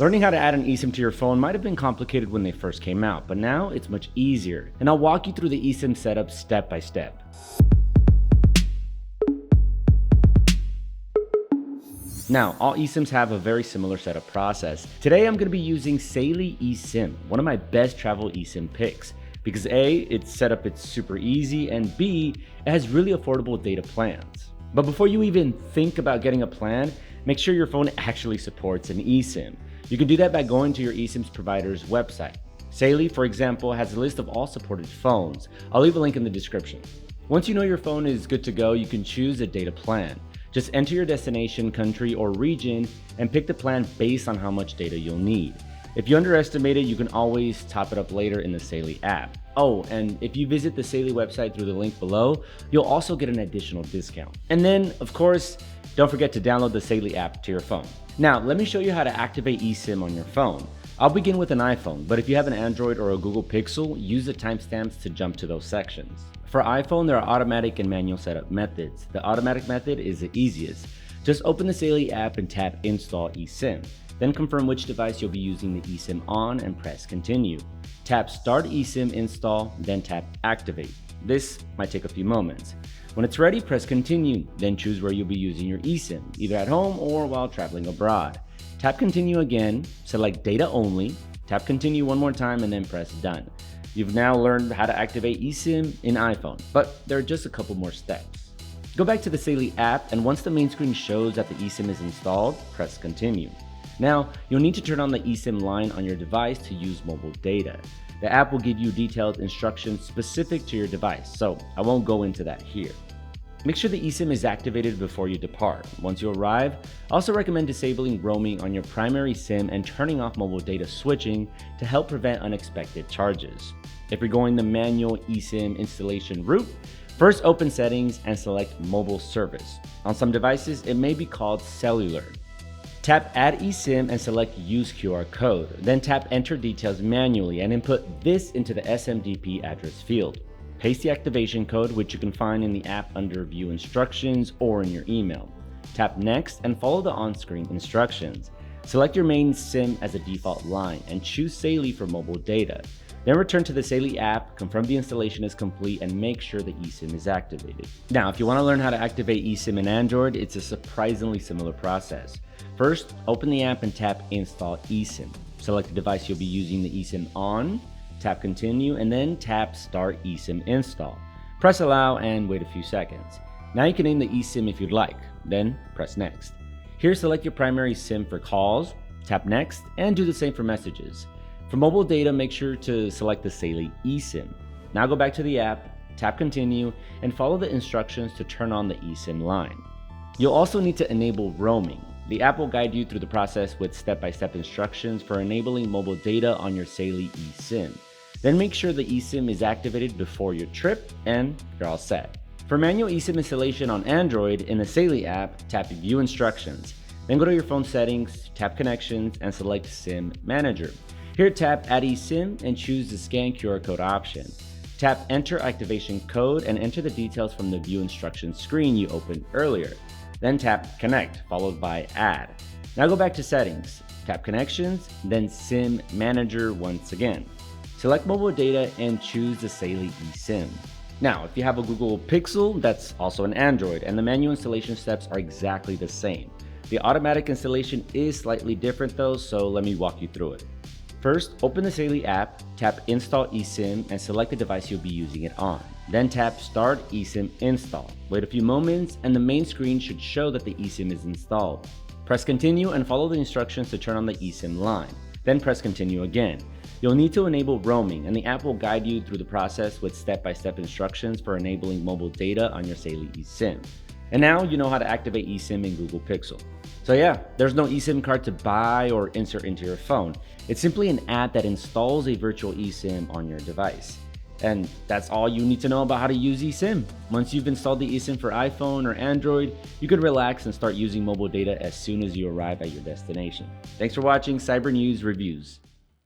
Learning how to add an eSIM to your phone might have been complicated when they first came out, but now it's much easier, and I'll walk you through the eSIM setup step by step. Now, all eSIMs have a very similar setup process. Today I'm going to be using Saily eSIM, one of my best travel eSIM picks, because A, its setup is super easy, and B, it has really affordable data plans. But before you even think about getting a plan, make sure your phone actually supports an eSIM. You can do that by going to your eSIMs provider's website. Saily, for example, has a list of all supported phones. I'll leave a link in the description. Once you know your phone is good to go, you can choose a data plan. Just enter your destination, country, or region and pick the plan based on how much data you'll need. If you underestimate it, you can always top it up later in the Saily app. Oh, and if you visit the Saily website through the link below, you'll also get an additional discount. And then, of course, don't forget to download the Saily app to your phone. Now, let me show you how to activate eSIM on your phone. I'll begin with an iPhone, but if you have an Android or a Google Pixel, use the timestamps to jump to those sections. For iPhone, there are automatic and manual setup methods. The automatic method is the easiest. Just open the Saily app and tap Install eSIM. Then confirm which device you'll be using the eSIM on and press Continue. Tap Start eSIM Install, then tap Activate. This might take a few moments. When it's ready, press Continue, then choose where you'll be using your eSIM, either at home or while traveling abroad. Tap Continue again, select Data Only, tap Continue one more time, and then press Done. You've now learned how to activate eSIM in iPhone, but there are just a couple more steps. Go back to the Saily app, and once the main screen shows that the eSIM is installed, press Continue. Now, you'll need to turn on the eSIM line on your device to use mobile data. The app will give you detailed instructions specific to your device, so I won't go into that here. Make sure the eSIM is activated before you depart. Once you arrive, I also recommend disabling roaming on your primary SIM and turning off mobile data switching to help prevent unexpected charges. If you're going the manual eSIM installation route, first open Settings and select Mobile Service. On some devices, it may be called Cellular. Tap Add eSIM and select Use QR Code. Then tap Enter Details manually and input this into the SMDP address field. Paste the activation code, which you can find in the app under View Instructions or in your email. Tap Next and follow the on-screen instructions. Select your main SIM as a default line and choose Saily for mobile data. Then return to the Saily app, confirm the installation is complete, and make sure the eSIM is activated. Now, if you want to learn how to activate eSIM in Android, it's a surprisingly similar process. First, open the app and tap Install eSIM. Select the device you'll be using the eSIM on, tap Continue, and then tap Start eSIM Install. Press Allow and wait a few seconds. Now you can name the eSIM if you'd like, then press Next. Here, select your primary SIM for calls, tap Next, and do the same for messages. For mobile data, make sure to select the Saily eSIM. Now go back to the app, tap Continue, and follow the instructions to turn on the eSIM line. You'll also need to enable roaming. The app will guide you through the process with step-by-step instructions for enabling mobile data on your Saily eSIM. Then make sure the eSIM is activated before your trip, and you're all set. For manual eSIM installation on Android, in the Saily app, tap View Instructions. Then go to your phone settings, tap Connections, and select SIM Manager. Here, tap Add eSIM and choose the Scan QR Code option. Tap Enter Activation Code and enter the details from the View Instructions screen you opened earlier. Then tap Connect, followed by Add. Now go back to Settings, tap Connections, then SIM Manager once again. Select mobile data and choose the Saily eSIM. Now, if you have a Google Pixel, that's also an Android, and the manual installation steps are exactly the same. The automatic installation is slightly different though, so let me walk you through it. First, open the Saily app, tap Install eSIM, and select the device you'll be using it on. Then tap Start eSIM Install. Wait a few moments, and the main screen should show that the eSIM is installed. Press Continue and follow the instructions to turn on the eSIM line. Then press Continue again. You'll need to enable roaming, and the app will guide you through the process with step-by-step instructions for enabling mobile data on your Saily eSIM. And now you know how to activate eSIM in Google Pixel. So yeah, there's no eSIM card to buy or insert into your phone. It's simply an app that installs a virtual eSIM on your device. And that's all you need to know about how to use eSIM. Once you've installed the eSIM for iPhone or Android, you could relax and start using mobile data as soon as you arrive at your destination. Thanks for watching Cyber News Reviews.